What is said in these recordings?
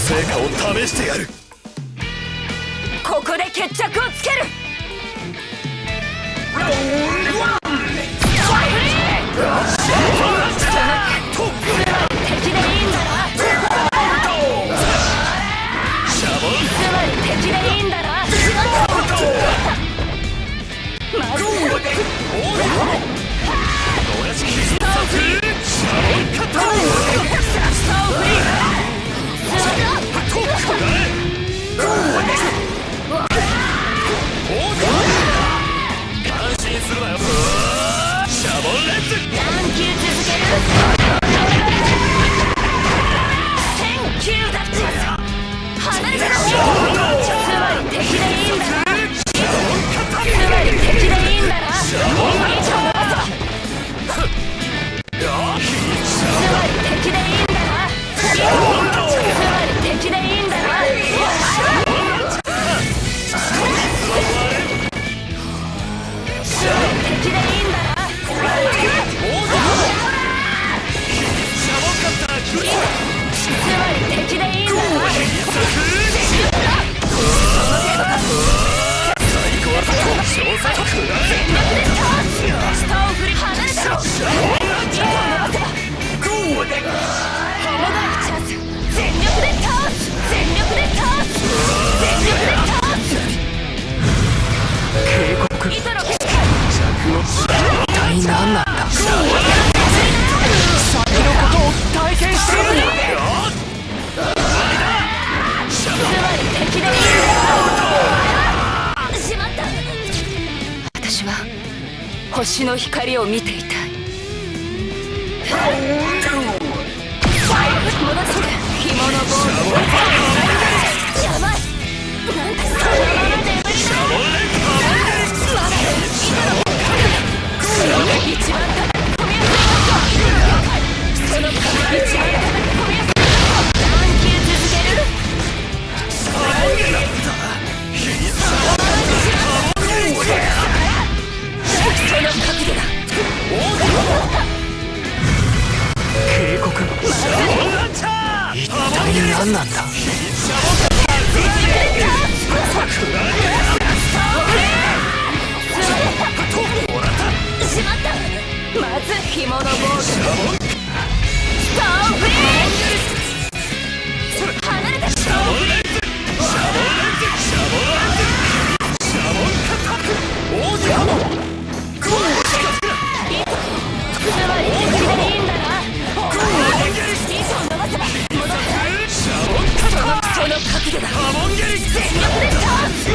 成果を試してやる。ここで決着をつける。敵でいいんだな。つまり敵でいいんだな。まずスターフリー。安心するなよ。シャボンレッツ。何球続ける。1000球だって。離れてろ。つまり敵でいいんだな。つまり敵でいいんだな。つまり敵でいいんだな。つまり敵でいいんだな。敵でいいんだな。つまり敵でいいんだな。最高だと小作くらえ。全力で倒す。下を振り離れてろ。糸を伸ばせばもがくチャンス。全力で倒す。全力で倒す。全力で倒す。警告。糸の着の一体何なんだ。先のことを体験しているんだ。つまり敵でいいんだ。しまった。私は星の光を見ていたい。戻して紐の棒。やばい。なんだそのまま眠りだ。まだ一番高く込みやすい。その壁一番高く込みやすい。何球続ける。その角度だ。警告。一体何なんだ。しまった。まず紐の棒。スターフリー。離れて。シャボンレッツ。シャボンレッツ。シャボンレッツ。シャボンカタック。王子ハモ。つまり敵でいいんだな。糸を伸ばせば戻る。シャボンカタック。その角度だ。ハモンゲリ。全力で倒す。スタ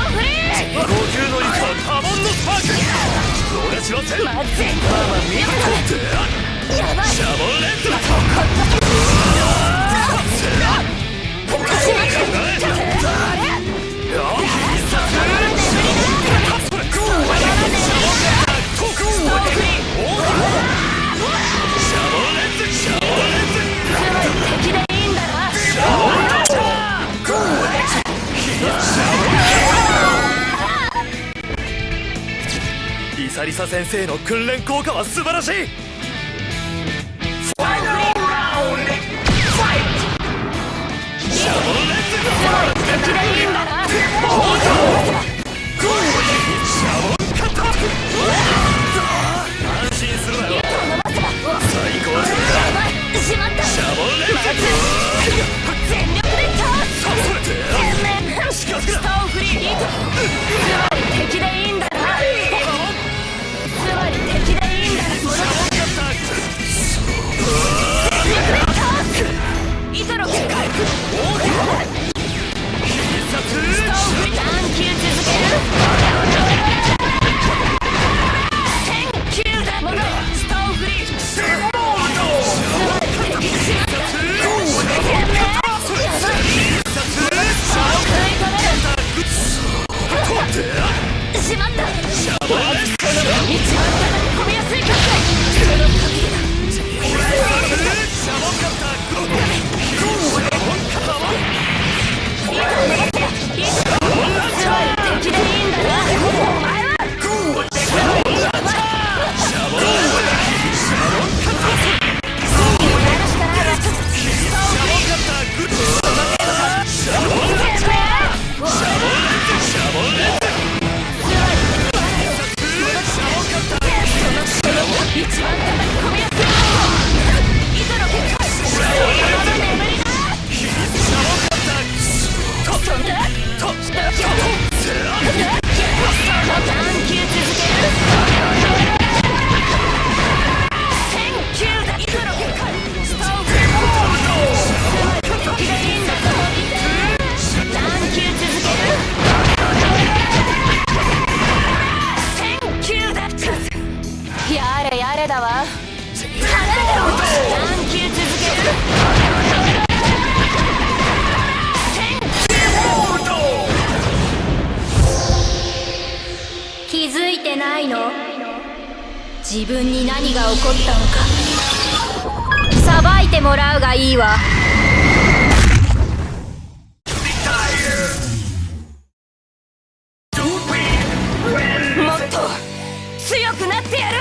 ーフリー。高級の糸はハモンのスパーク。逃しません。まずい。やばい。シャボンレッツ。敵でいいんだな。リサリサ先生の訓練効果は素晴らしい。シャボンレッツ。敵でいいんだな。シャボンカタック。安心するなよ。最高だ。しまった。シャボンレッツ。全力で倒す。全面しかしスターフリー。つまり敵でいいんだな。つまり敵でいいんだな。戻る。全力で倒す。糸の結界。スターフリー。何球続ける。1000球だ。戻る。スターフリー。つまり敵しまった。全面やばい。食い止める。しまった。一番高く込みやすい角度。その角度だ。つまり敵でいいんだな。お前はやるしかないわ。だわ。離れてろ。何球続ける。気づいてないの？自分に何が起こったのかさばいてもらうがいいわ。もっと強くなってやる。